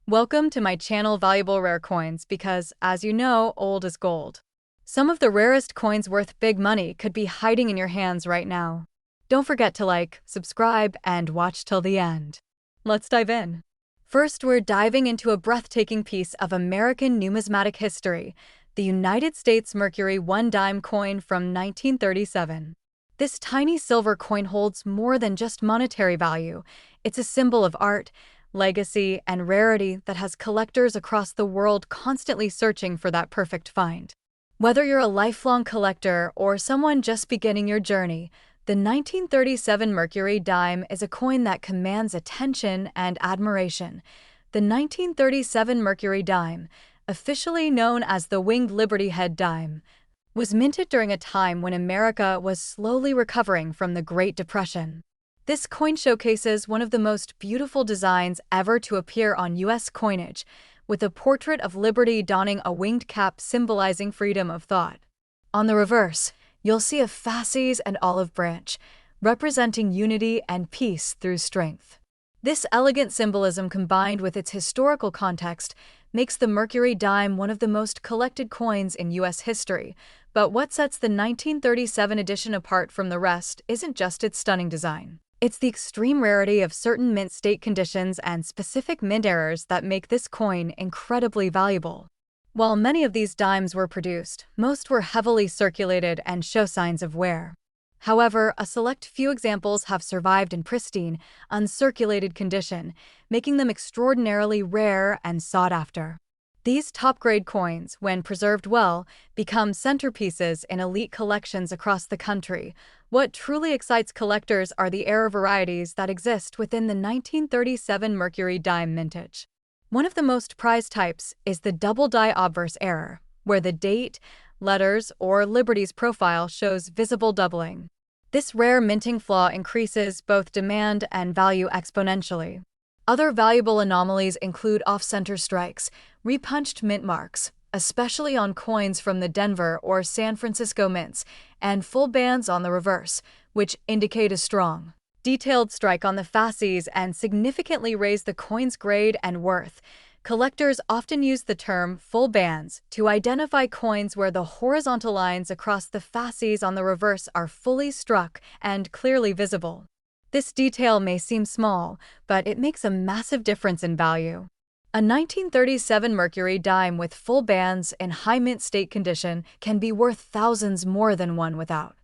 Welcome to my channel Valuable Rare Coins because, as you know, old is gold. Some of the rarest coins worth big money could be hiding in your hands right now. Don't forget to like, subscribe, and watch till the end. Let's dive in. First, we're diving into a breathtaking piece of American numismatic history, the United States Mercury Dime coin from 1937. This tiny silver coin holds more than just monetary value. It's a symbol of art, legacy, and rarity that has collectors across the world constantly searching for that perfect find. Whether you're a lifelong collector or someone just beginning your journey, the 1937 Mercury Dime is a coin that commands attention and admiration. The 1937 Mercury Dime, officially known as the Winged Liberty Head Dime, was minted during a time when America was slowly recovering from the Great Depression. This coin showcases one of the most beautiful designs ever to appear on U.S. coinage, with a portrait of Liberty donning a winged cap symbolizing freedom of thought. On the reverse, you'll see a fasces and olive branch, representing unity and peace through strength. This elegant symbolism, combined with its historical context, makes the Mercury Dime one of the most collected coins in U.S. history. But what sets the 1937 edition apart from the rest isn't just its stunning design. It's the extreme rarity of certain mint state conditions and specific mint errors that make this coin incredibly valuable. While many of these dimes were produced, most were heavily circulated and show signs of wear. However, a select few examples have survived in pristine, uncirculated condition, making them extraordinarily rare and sought after. These top-grade coins, when preserved well, become centerpieces in elite collections across the country. What truly excites collectors are the rare varieties that exist within the 1937 Mercury Dime mintage. One of the most prized types is the double die obverse error, where the date, letters, or Liberty's profile shows visible doubling. This rare minting flaw increases both demand and value exponentially. Other valuable anomalies include off-center strikes, repunched mint marks, especially on coins from the Denver or San Francisco mints, and full bands on the reverse, which indicate a strong, detailed strike on the fasces and significantly raise the coin's grade and worth. Collectors often use the term full bands to identify coins where the horizontal lines across the fasces on the reverse are fully struck and clearly visible. This detail may seem small, but it makes a massive difference in value. A 1937 Mercury Dime with full bands in high mint state condition can be worth thousands more than one without.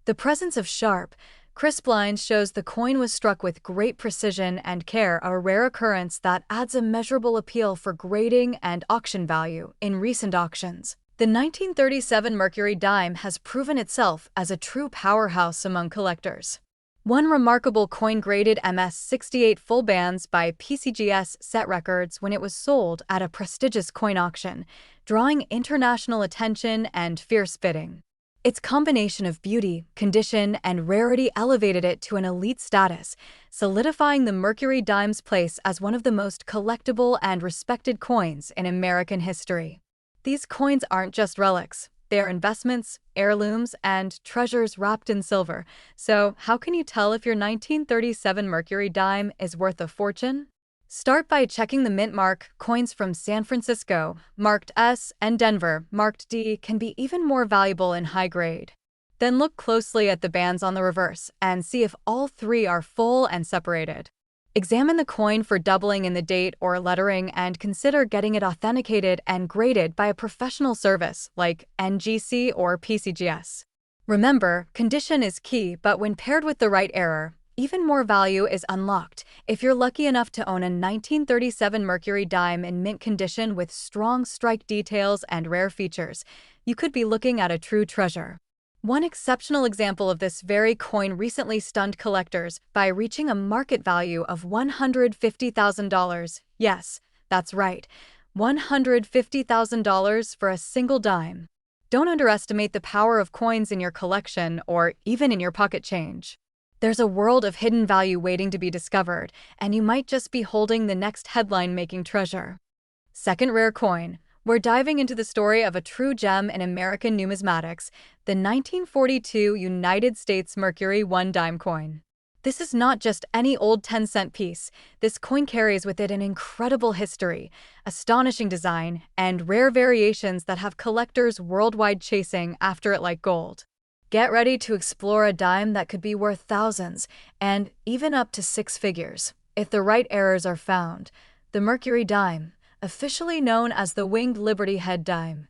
The presence of sharp, crisp lines shows the coin was struck with great precision and care, a rare occurrence that adds a measurable appeal for grading and auction value in recent auctions. The 1937 Mercury Dime has proven itself as a true powerhouse among collectors. One remarkable coin graded MS-68 full bands by PCGS set records when it was sold at a prestigious coin auction, drawing international attention and fierce bidding. Its combination of beauty, condition, and rarity elevated it to an elite status, solidifying the Mercury Dime's place as one of the most collectible and respected coins in American history. These coins aren't just relics. They are investments, heirlooms, and treasures wrapped in silver. So, how can you tell if your 1937 Mercury Dime is worth a fortune? Start by checking the mint mark. Coins from San Francisco, marked S, and Denver, marked D, can be even more valuable in high grade. Then look closely at the bands on the reverse and see if all three are full and separated. Examine the coin for doubling in the date or lettering and consider getting it authenticated and graded by a professional service like NGC or PCGS. Remember, condition is key, but when paired with the right error, even more value is unlocked. If you're lucky enough to own a 1937 Mercury Dime in mint condition with strong strike details and rare features, you could be looking at a true treasure. One exceptional example of this very coin recently stunned collectors by reaching a market value of $150,000. Yes, that's right, $150,000 for a single dime. Don't underestimate the power of coins in your collection or even in your pocket change. There's a world of hidden value waiting to be discovered, and you might just be holding the next headline-making treasure. Second rare coin. We're diving into the story of a true gem in American numismatics, the 1942 United States Mercury Dime coin. This is not just any old 10-cent piece. This coin carries with it an incredible history, astonishing design, and rare variations that have collectors worldwide chasing after it like gold. Get ready to explore a dime that could be worth thousands, and even up to six figures, if the right errors are found. The Mercury Dime, officially known as the Winged Liberty Head Dime,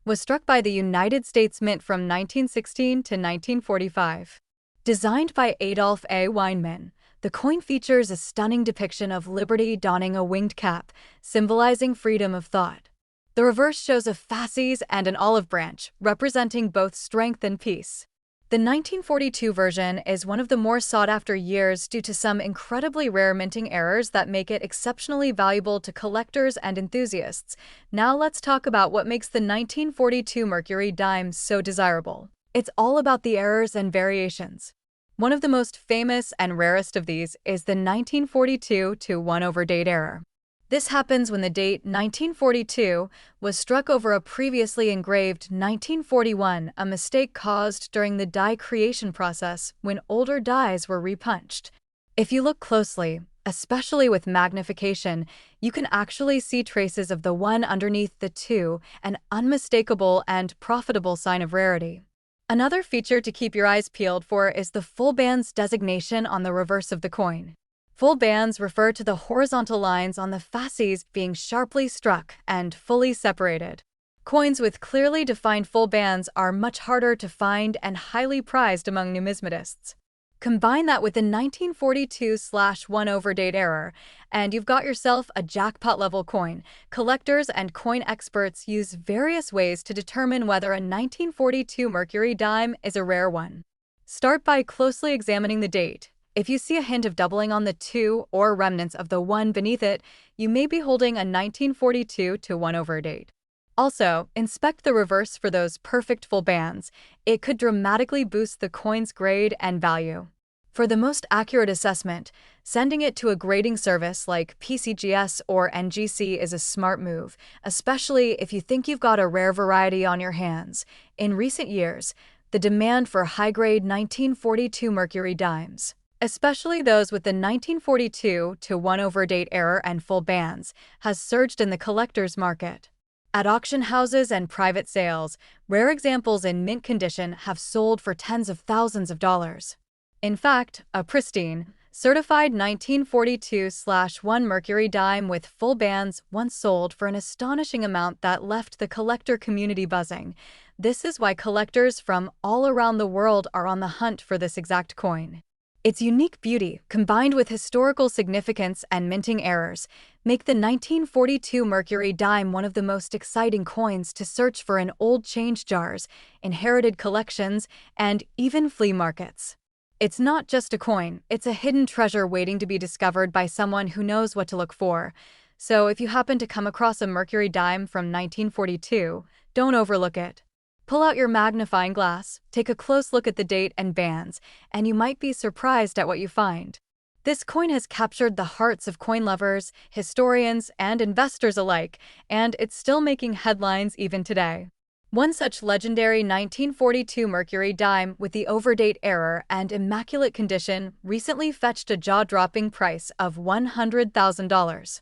was struck by the United States Mint from 1916 to 1945. Designed by Adolph A. Weinman, the coin features a stunning depiction of liberty donning a winged cap, symbolizing freedom of thought. The reverse shows a fasces and an olive branch, representing both strength and peace. The 1942 version is one of the more sought-after years due to some incredibly rare minting errors that make it exceptionally valuable to collectors and enthusiasts. Now let's talk about what makes the 1942 Mercury Dime so desirable. It's all about the errors and variations. One of the most famous and rarest of these is the 1942 to 1 date error. This happens when the date 1942 was struck over a previously engraved 1941, a mistake caused during the die creation process when older dies were repunched. If you look closely, especially with magnification, you can actually see traces of the 1 underneath the 2, an unmistakable and profitable sign of rarity. Another feature to keep your eyes peeled for is the full bands designation on the reverse of the coin. Full bands refer to the horizontal lines on the fasces being sharply struck and fully separated. Coins with clearly defined full bands are much harder to find and highly prized among numismatists. Combine that with the 1942/1 date error, and you've got yourself a jackpot-level coin. Collectors and coin experts use various ways to determine whether a 1942 Mercury Dime is a rare one. Start by closely examining the date. If you see a hint of doubling on the 2 or remnants of the 1 beneath it, you may be holding a 1942 to 1 date. Also, inspect the reverse for those perfect full bands. It could dramatically boost the coin's grade and value. For the most accurate assessment, sending it to a grading service like PCGS or NGC is a smart move, especially if you think you've got a rare variety on your hands. In recent years, the demand for high-grade 1942 Mercury Dimes, especially those with the 1942 to 1 date error and full bands, has surged in the collector's market. At auction houses and private sales, rare examples in mint condition have sold for tens of thousands of dollars. In fact, a pristine, certified 1942/1 Mercury Dime with full bands once sold for an astonishing amount that left the collector community buzzing. This is why collectors from all around the world are on the hunt for this exact coin. Its unique beauty, combined with historical significance and minting errors, make the 1942 Mercury Dime one of the most exciting coins to search for in old change jars, inherited collections, and even flea markets. It's not just a coin, it's a hidden treasure waiting to be discovered by someone who knows what to look for. So if you happen to come across a Mercury Dime from 1942, don't overlook it. Pull out your magnifying glass, take a close look at the date and bands, and you might be surprised at what you find. This coin has captured the hearts of coin lovers, historians, and investors alike, and it's still making headlines even today. One such legendary 1942 Mercury Dime with the overdate error and immaculate condition recently fetched a jaw-dropping price of $100,000.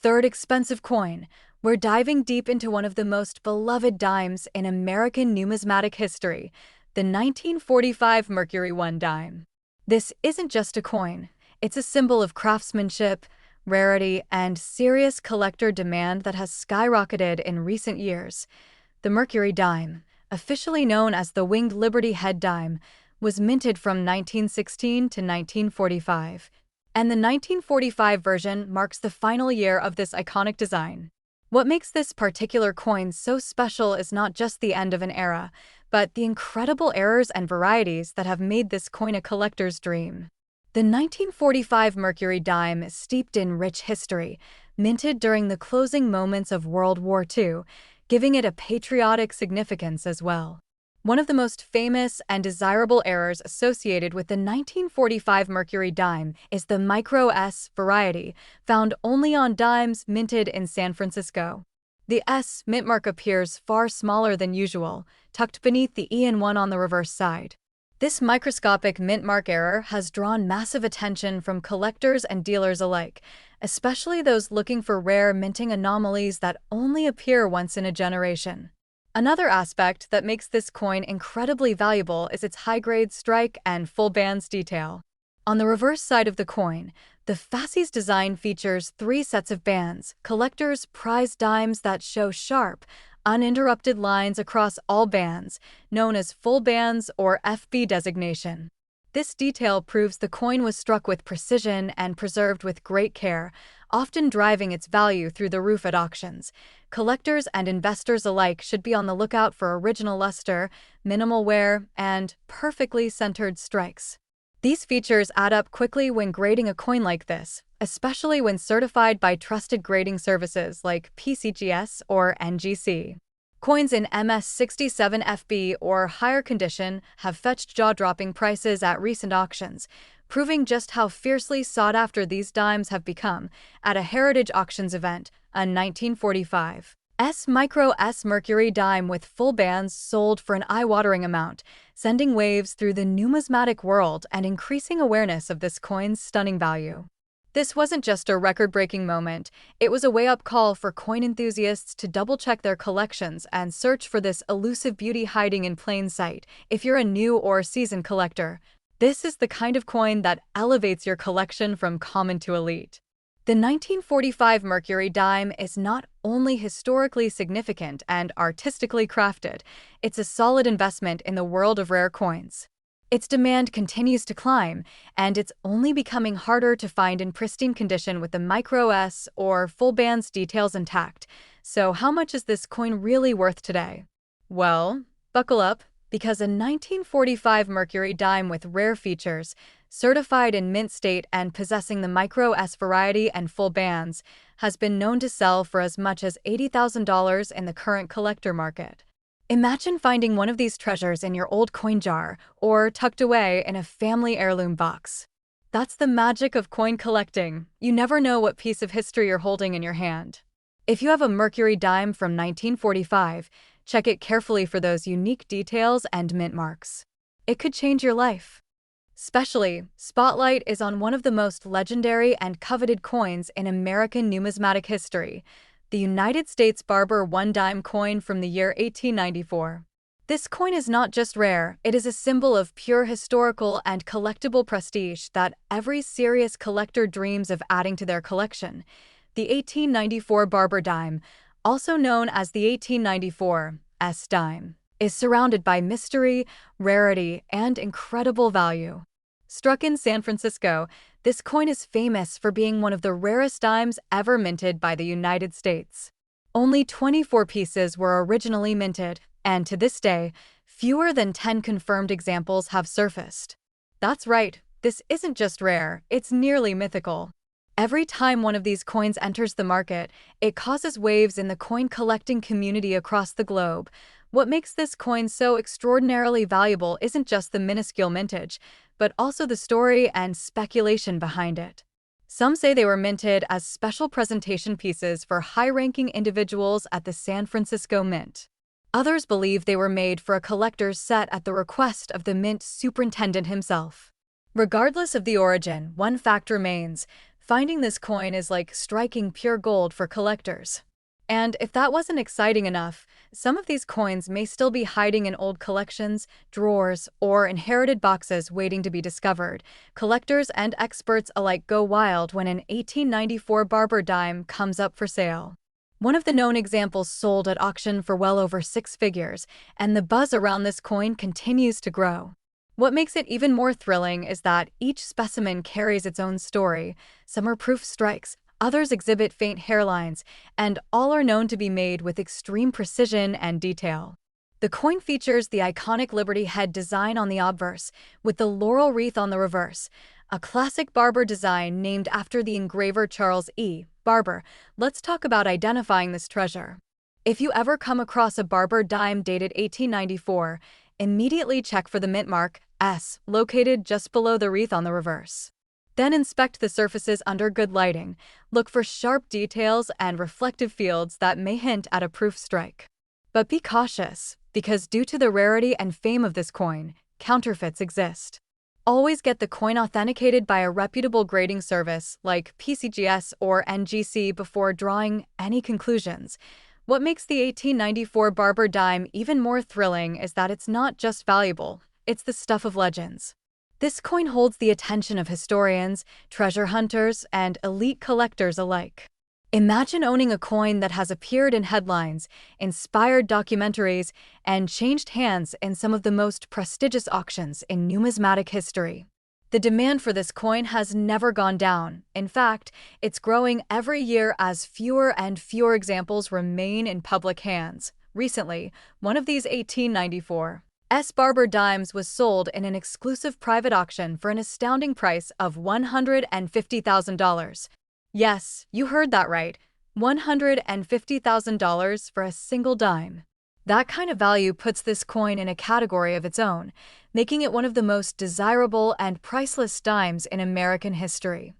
Third expensive coin. We're diving deep into one of the most beloved dimes in American numismatic history, the 1945 Mercury 1 dime. This isn't just a coin, it's a symbol of craftsmanship, rarity, and serious collector demand that has skyrocketed in recent years. The Mercury Dime, officially known as the Winged Liberty Head Dime, was minted from 1916 to 1945, and the 1945 version marks the final year of this iconic design. What makes this particular coin so special is not just the end of an era, but the incredible errors and varieties that have made this coin a collector's dream. The 1945 Mercury Dime is steeped in rich history, minted during the closing moments of World War II, giving it a patriotic significance as well. One of the most famous and desirable errors associated with the 1945 Mercury Dime is the Micro S variety, found only on dimes minted in San Francisco. The S mint mark appears far smaller than usual, tucked beneath the E and 1 on the reverse side. This microscopic mint mark error has drawn massive attention from collectors and dealers alike, especially those looking for rare minting anomalies that only appear once in a generation. Another aspect that makes this coin incredibly valuable is its high-grade strike and full bands detail. On the reverse side of the coin, the fascie's design features three sets of bands, collectors' prize dimes that show sharp, uninterrupted lines across all bands, known as full bands or FB designation. This detail proves the coin was struck with precision and preserved with great care, often driving its value through the roof at auctions. Collectors and investors alike should be on the lookout for original luster, minimal wear, and perfectly centered strikes. These features add up quickly when grading a coin like this, especially when certified by trusted grading services like PCGS or NGC. Coins in MS67 FB or higher condition have fetched jaw-dropping prices at recent auctions, proving just how fiercely sought after these dimes have become. At a Heritage Auctions event, a 1945 Micro S Mercury Dime with full bands sold for an eye-watering amount, sending waves through the numismatic world and increasing awareness of this coin's stunning value. This wasn't just a record-breaking moment, it was a wake-up call for coin enthusiasts to double-check their collections and search for this elusive beauty hiding in plain sight. If you're a new or seasoned collector, this is the kind of coin that elevates your collection from common to elite. The 1945 Mercury Dime is not only historically significant and artistically crafted, it's a solid investment in the world of rare coins. Its demand continues to climb, and it's only becoming harder to find in pristine condition with the micro S or full bands details intact. So how much is this coin really worth today? Well, buckle up, because a 1945 Mercury Dime with rare features, certified in mint state and possessing the micro S variety and full bands, has been known to sell for as much as $80,000 in the current collector market. Imagine finding one of these treasures in your old coin jar or tucked away in a family heirloom box. That's the magic of coin collecting. You never know what piece of history you're holding in your hand. If you have a Mercury Dime from 1945, check it carefully for those unique details and mint marks. It could change your life. Especially, spotlight is on one of the most legendary and coveted coins in American numismatic history, the United States Barber Dime coin from the year 1894. This coin is not just rare, it is a symbol of pure historical and collectible prestige that every serious collector dreams of adding to their collection. The 1894 Barber Dime, also known as the 1894 S Dime, is surrounded by mystery, rarity, and incredible value. Struck in San Francisco, this coin is famous for being one of the rarest dimes ever minted by the United States. Only 24 pieces were originally minted, and to this day, fewer than 10 confirmed examples have surfaced. That's right, this isn't just rare, it's nearly mythical. Every time one of these coins enters the market, it causes waves in the coin collecting community across the globe. What makes this coin so extraordinarily valuable isn't just the minuscule mintage, but also the story and speculation behind it. Some say they were minted as special presentation pieces for high-ranking individuals at the San Francisco Mint. Others believe they were made for a collector's set at the request of the Mint superintendent himself. Regardless of the origin, one fact remains: finding this coin is like striking pure gold for collectors. And if that wasn't exciting enough, some of these coins may still be hiding in old collections, drawers, or inherited boxes waiting to be discovered. Collectors and experts alike go wild when an 1894 Barber Dime comes up for sale. One of the known examples sold at auction for well over 6 figures, and the buzz around this coin continues to grow. What makes it even more thrilling is that each specimen carries its own story. Some are proof strikes, others exhibit faint hairlines, and all are known to be made with extreme precision and detail. The coin features the iconic Liberty head design on the obverse, with the laurel wreath on the reverse, a classic Barber design named after the engraver Charles E. Barber. Let's talk about identifying this treasure. If you ever come across a Barber Dime dated 1894, immediately check for the mint mark S located just below the wreath on the reverse. Then inspect the surfaces under good lighting. Look for sharp details and reflective fields that may hint at a proof strike. But be cautious, because due to the rarity and fame of this coin, counterfeits exist. Always get the coin authenticated by a reputable grading service like PCGS or NGC before drawing any conclusions. What makes the 1894 Barber Dime even more thrilling is that it's not just valuable, it's the stuff of legends. This coin holds the attention of historians, treasure hunters, and elite collectors alike. Imagine owning a coin that has appeared in headlines, inspired documentaries, and changed hands in some of the most prestigious auctions in numismatic history. The demand for this coin has never gone down. In fact, it's growing every year as fewer and fewer examples remain in public hands. Recently, one of these 1894 Barber Dimes was sold in an exclusive private auction for an astounding price of $150,000. Yes, you heard that right. $150,000 for a single dime. That kind of value puts this coin in a category of its own, making it one of the most desirable and priceless dimes in American history.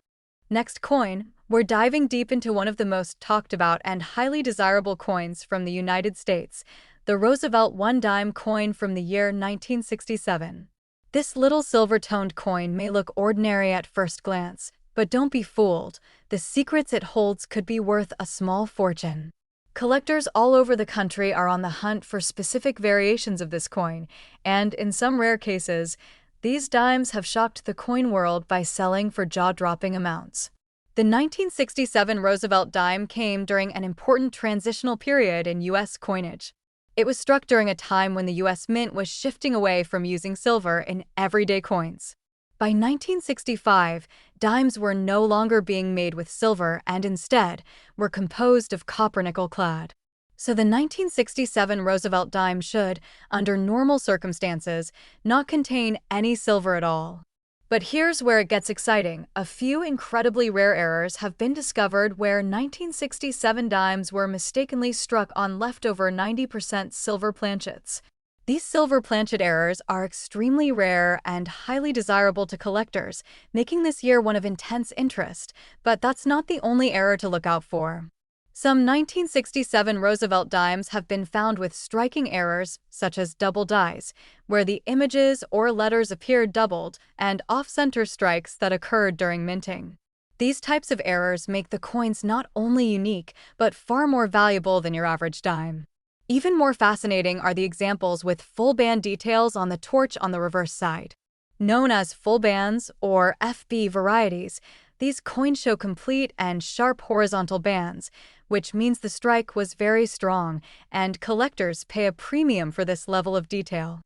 Next coin, we're diving deep into one of the most talked about and highly desirable coins from the United States, the Roosevelt Dime coin from the year 1967. This little silver-toned coin may look ordinary at first glance, but don't be fooled. The secrets it holds could be worth a small fortune. Collectors all over the country are on the hunt for specific variations of this coin, and in some rare cases, these dimes have shocked the coin world by selling for jaw-dropping amounts. The 1967 Roosevelt Dime came during an important transitional period in U.S. coinage. It was struck during a time when the U.S. Mint was shifting away from using silver in everyday coins. By 1965, dimes were no longer being made with silver and instead were composed of copper-nickel clad. So the 1967 Roosevelt Dime should, under normal circumstances, not contain any silver at all. But here's where it gets exciting. A few incredibly rare errors have been discovered where 1967 dimes were mistakenly struck on leftover 90% silver planchets. These silver planchet errors are extremely rare and highly desirable to collectors, making this year one of intense interest, but that's not the only error to look out for. Some 1967 Roosevelt dimes have been found with striking errors, such as double dies, where the images or letters appeared doubled, and off-center strikes that occurred during minting. These types of errors make the coins not only unique, but far more valuable than your average dime. Even more fascinating are the examples with full band details on the torch on the reverse side. Known as full bands or FB varieties, these coins show complete and sharp horizontal bands, which means the strike was very strong, and collectors pay a premium for this level of detail.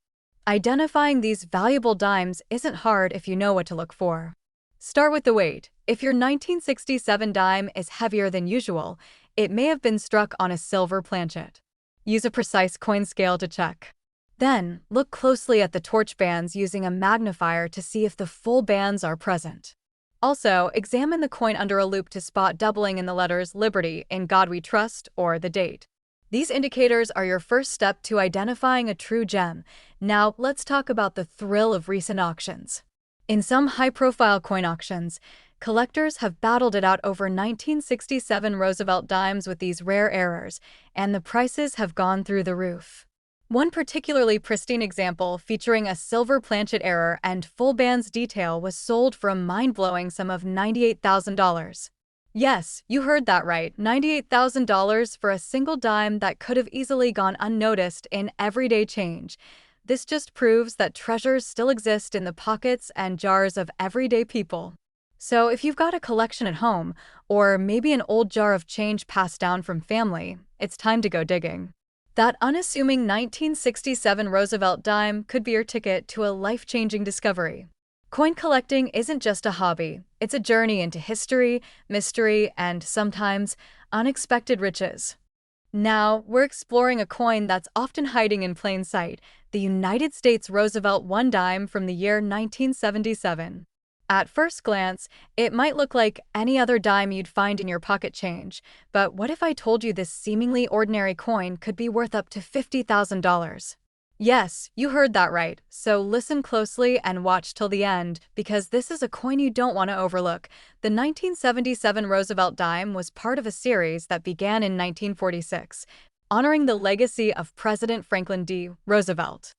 Identifying these valuable dimes isn't hard if you know what to look for. Start with the weight. If your 1967 dime is heavier than usual, it may have been struck on a silver planchet. Use a precise coin scale to check. Then, look closely at the torch bands using a magnifier to see if the full bands are present. Also, examine the coin under a loupe to spot doubling in the letters Liberty, In God We Trust, or the date. These indicators are your first step to identifying a true gem. Now, let's talk about the thrill of recent auctions. In some high-profile coin auctions, collectors have battled it out over 1967 Roosevelt dimes with these rare errors, and the prices have gone through the roof. One particularly pristine example featuring a silver planchet error and full bands detail was sold for a mind-blowing sum of $98,000. Yes, you heard that right, $98,000 for a single dime that could have easily gone unnoticed in everyday change. This just proves that treasures still exist in the pockets and jars of everyday people. So if you've got a collection at home, or maybe an old jar of change passed down from family, it's time to go digging. That unassuming 1967 Roosevelt dime could be your ticket to a life-changing discovery. Coin collecting isn't just a hobby, it's a journey into history, mystery, and sometimes unexpected riches. Now, we're exploring a coin that's often hiding in plain sight, the United States Roosevelt Dime from the year 1977. At first glance, it might look like any other dime you'd find in your pocket change, but what if I told you this seemingly ordinary coin could be worth up to $50,000? Yes, you heard that right, so listen closely and watch till the end, because this is a coin you don't want to overlook. The 1977 Roosevelt Dime was part of a series that began in 1946, honoring the legacy of President Franklin D. Roosevelt.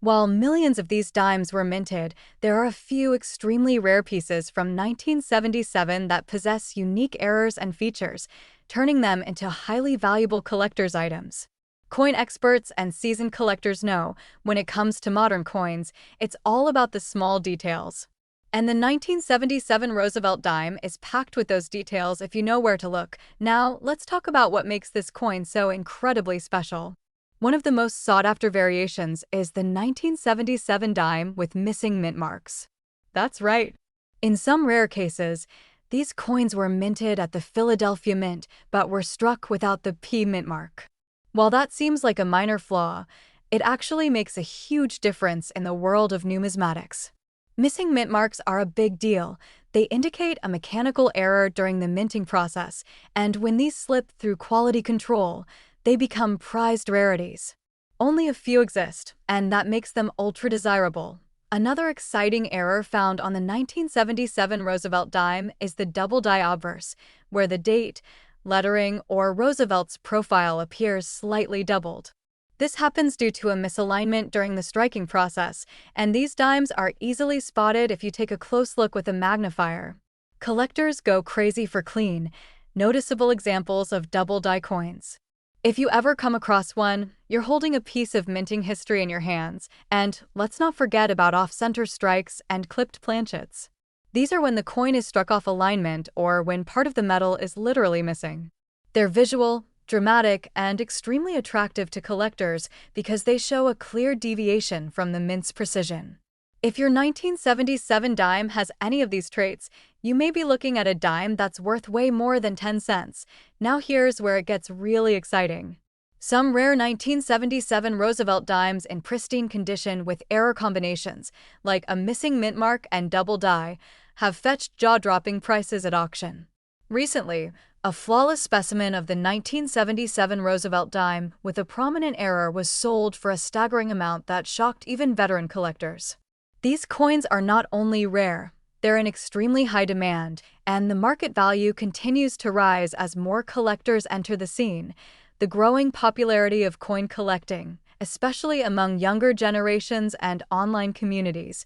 While millions of these dimes were minted, there are a few extremely rare pieces from 1977 that possess unique errors and features, turning them into highly valuable collector's items. Coin experts and seasoned collectors know, when it comes to modern coins, it's all about the small details. And the 1977 Roosevelt dime is packed with those details if you know where to look. Now, let's talk about what makes this coin so incredibly special. One of the most sought-after variations is the 1977 dime with missing mint marks. That's right. In some rare cases, these coins were minted at the Philadelphia Mint but were struck without the P mint mark. While that seems like a minor flaw, it actually makes a huge difference in the world of numismatics. Missing mint marks are a big deal. They indicate a mechanical error during the minting process, and when these slip through quality control, they become prized rarities. Only a few exist, and that makes them ultra desirable. Another exciting error found on the 1977 Roosevelt dime is the double die obverse, where the date, lettering, or Roosevelt's profile appears slightly doubled. This happens due to a misalignment during the striking process, and these dimes are easily spotted if you take a close look with a magnifier. Collectors go crazy for clean, noticeable examples of double die coins. If you ever come across one, you're holding a piece of minting history in your hands, and let's not forget about off-center strikes and clipped planchets. These are when the coin is struck off alignment or when part of the metal is literally missing. They're visual, dramatic, and extremely attractive to collectors because they show a clear deviation from the mint's precision. If your 1977 dime has any of these traits, you may be looking at a dime that's worth way more than 10 cents. Now here's where it gets really exciting. Some rare 1977 Roosevelt dimes in pristine condition with error combinations, like a missing mint mark and double die, have fetched jaw-dropping prices at auction. Recently, a flawless specimen of the 1977 Roosevelt dime with a prominent error was sold for a staggering amount that shocked even veteran collectors. These coins are not only rare, they're in extremely high demand, and the market value continues to rise as more collectors enter the scene. The growing popularity of coin collecting, especially among younger generations and online communities,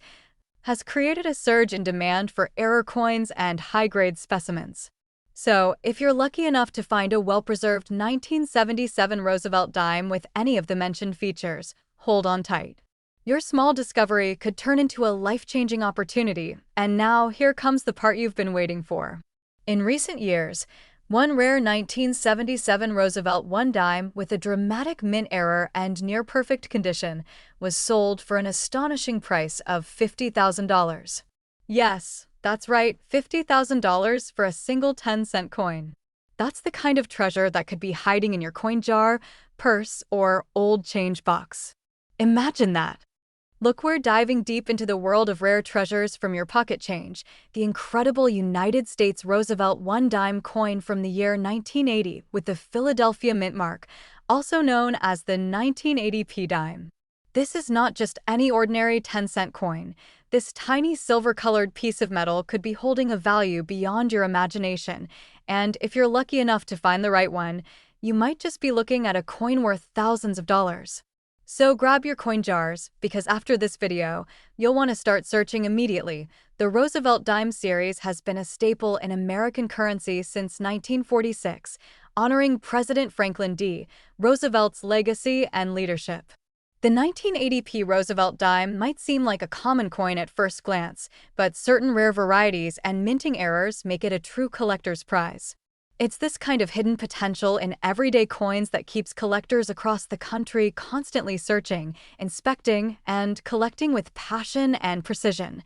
has created a surge in demand for error coins and high-grade specimens. So, if you're lucky enough to find a well-preserved 1977 Roosevelt dime with any of the mentioned features, hold on tight. Your small discovery could turn into a life-changing opportunity, and now here comes the part you've been waiting for. In recent years, one rare 1977 Roosevelt dime with a dramatic mint error and near-perfect condition was sold for an astonishing price of $50,000. Yes, that's right, $50,000 for a single 10-cent coin. That's the kind of treasure that could be hiding in your coin jar, purse, or old change box. Imagine that! Look, we're diving deep into the world of rare treasures from your pocket change, the incredible United States Roosevelt dime coin from the year 1980 with the Philadelphia mint mark, also known as the 1980 P dime. This is not just any ordinary 10-cent coin. This tiny silver-colored piece of metal could be holding a value beyond your imagination, and if you're lucky enough to find the right one, you might just be looking at a coin worth thousands of dollars. So grab your coin jars, because after this video, you'll want to start searching immediately. The Roosevelt Dime series has been a staple in American currency since 1946, honoring President Franklin D. Roosevelt's legacy and leadership. The 1980 P Roosevelt Dime might seem like a common coin at first glance, but certain rare varieties and minting errors make it a true collector's prize. It's this kind of hidden potential in everyday coins that keeps collectors across the country constantly searching, inspecting, and collecting with passion and precision.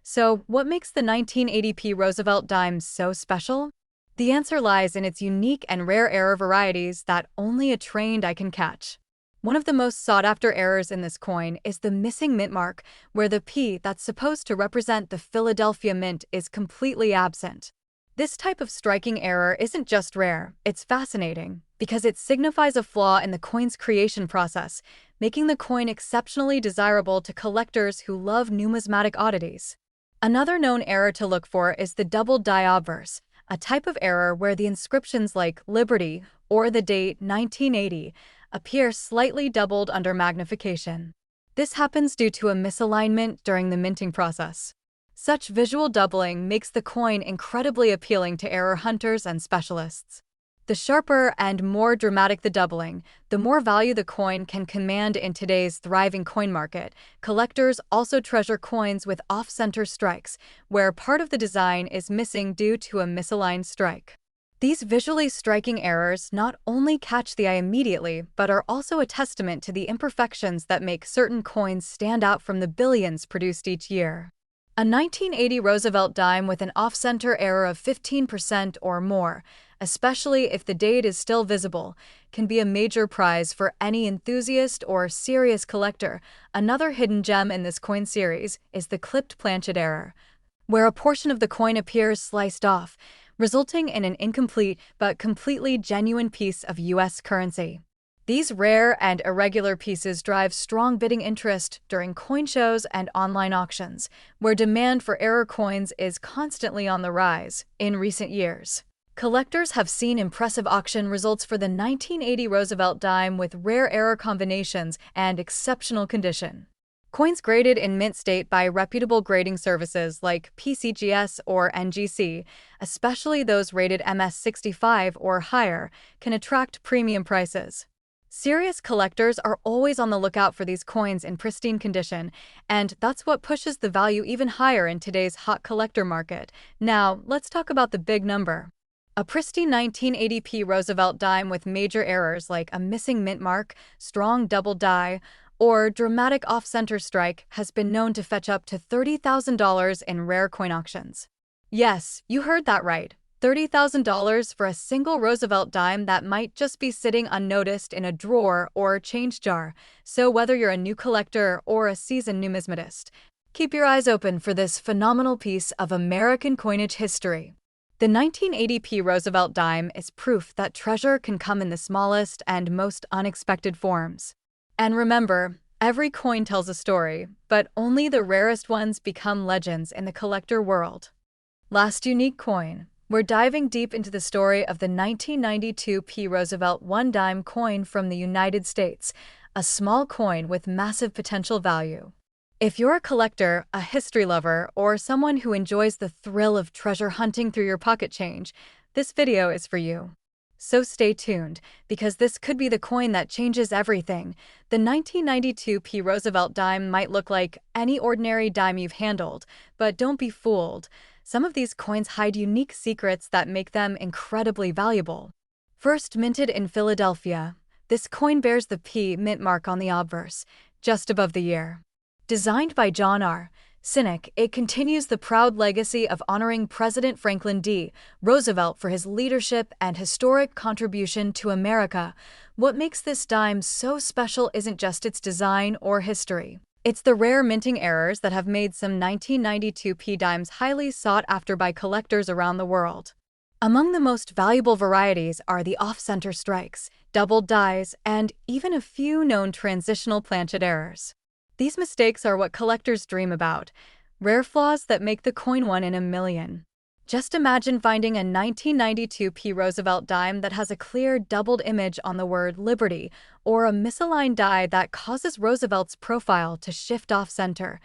So, what makes the 1980 P Roosevelt Dime so special? The answer lies in its unique and rare error varieties that only a trained eye can catch. One of the most sought-after errors in this coin is the missing mint mark, where the P that's supposed to represent the Philadelphia Mint is completely absent. This type of striking error isn't just rare, it's fascinating, because it signifies a flaw in the coin's creation process, making the coin exceptionally desirable to collectors who love numismatic oddities. Another known error to look for is the double die obverse, a type of error where the inscriptions like Liberty or the date 1980 appear slightly doubled under magnification. This happens due to a misalignment during the minting process. Such visual doubling makes the coin incredibly appealing to error hunters and specialists. The sharper and more dramatic the doubling, the more value the coin can command in today's thriving coin market. Collectors also treasure coins with off-center strikes, where part of the design is missing due to a misaligned strike. These visually striking errors not only catch the eye immediately, but are also a testament to the imperfections that make certain coins stand out from the billions produced each year. A 1980 Roosevelt dime with an off-center error of 15% or more, especially if the date is still visible, can be a major prize for any enthusiast or serious collector. Another hidden gem in this coin series is the clipped planchet error, where a portion of the coin appears sliced off, resulting in an incomplete but completely genuine piece of U.S. currency. These rare and irregular pieces drive strong bidding interest during coin shows and online auctions, where demand for error coins is constantly on the rise. In recent years, collectors have seen impressive auction results for the 1980 Roosevelt dime with rare error combinations and exceptional condition. Coins graded in mint state by reputable grading services like PCGS or NGC, especially those rated MS65 or higher, can attract premium prices. Serious collectors are always on the lookout for these coins in pristine condition, and that's what pushes the value even higher in today's hot collector market. Now, let's talk about the big number. A pristine 1980 P Roosevelt dime with major errors like a missing mint mark, strong double die, or dramatic off-center strike has been known to fetch up to $30,000 in rare coin auctions. Yes, you heard that right. $30,000 for a single Roosevelt dime that might just be sitting unnoticed in a drawer or change jar. So whether you're a new collector or a seasoned numismatist, keep your eyes open for this phenomenal piece of American coinage history. The 1980 P Roosevelt dime is proof that treasure can come in the smallest and most unexpected forms. And remember, every coin tells a story, but only the rarest ones become legends in the collector world. Last unique coin. We're diving deep into the story of the 1992 P Roosevelt one-dime coin from the United States, a small coin with massive potential value. If you're a collector, a history lover, or someone who enjoys the thrill of treasure hunting through your pocket change, this video is for you. So stay tuned, because this could be the coin that changes everything. The 1992 P Roosevelt dime might look like any ordinary dime you've handled, but don't be fooled. Some of these coins hide unique secrets that make them incredibly valuable. First minted in Philadelphia, this coin bears the P mint mark on the obverse, just above the year. Designed by John R. Cynic, it continues the proud legacy of honoring President Franklin D. Roosevelt for his leadership and historic contribution to America. What makes this dime so special isn't just its design or history. It's the rare minting errors that have made some 1992 P dimes highly sought after by collectors around the world. Among the most valuable varieties are the off-center strikes, doubled dies, and even a few known transitional planchet errors. These mistakes are what collectors dream about, rare flaws that make the coin one in a million. Just imagine finding a 1992 P Roosevelt dime that has a clear doubled image on the word Liberty, or a misaligned die that causes Roosevelt's profile to shift off-center.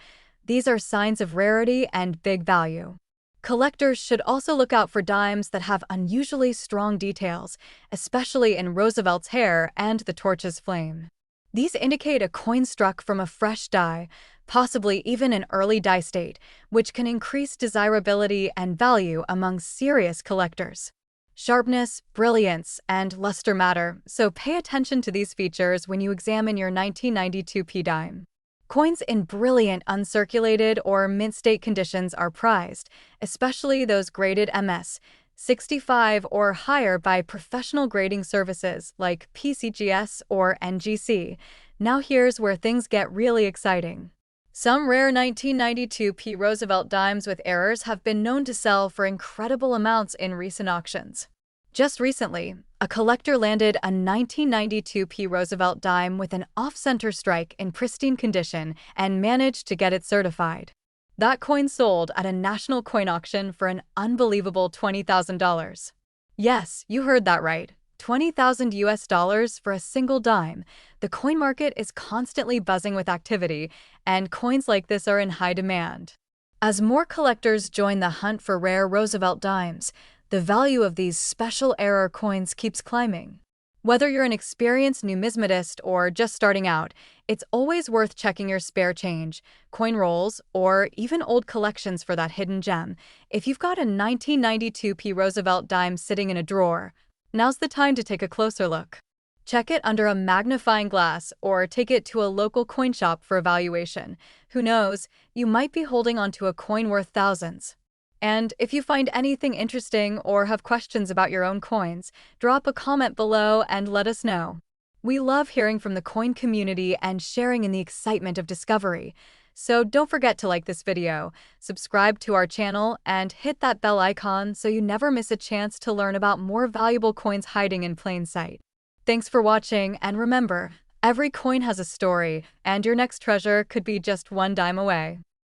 These are signs of rarity and big value. Collectors should also look out for dimes that have unusually strong details, especially in Roosevelt's hair and the torch's flame. These indicate a coin struck from a fresh die, possibly even an early die state, which can increase desirability and value among serious collectors. Sharpness, brilliance, and luster matter, so pay attention to these features when you examine your 1992 P dime. Coins in brilliant uncirculated or mint state conditions are prized, especially those graded MS65 or higher by professional grading services like PCGS or NGC. Now here's where things get really exciting. Some rare 1992 P Roosevelt dimes with errors have been known to sell for incredible amounts in recent auctions. Just recently, a collector landed a 1992 P Roosevelt dime with an off-center strike in pristine condition and managed to get it certified. That coin sold at a national coin auction for an unbelievable $20,000. Yes, you heard that right, $20,000 US for a single dime. The coin market is constantly buzzing with activity, and coins like this are in high demand. As more collectors join the hunt for rare Roosevelt dimes, the value of these special era coins keeps climbing. Whether you're an experienced numismatist or just starting out, it's always worth checking your spare change, coin rolls, or even old collections for that hidden gem. If you've got a 1992 P Roosevelt dime sitting in a drawer, now's the time to take a closer look. Check it under a magnifying glass or take it to a local coin shop for evaluation. Who knows, you might be holding onto a coin worth thousands. And if you find anything interesting or have questions about your own coins, drop a comment below and let us know. We love hearing from the coin community and sharing in the excitement of discovery. So don't forget to like this video, subscribe to our channel, and hit that bell icon so you never miss a chance to learn about more valuable coins hiding in plain sight. Thanks for watching, and remember, every coin has a story, and your next treasure could be just one dime away.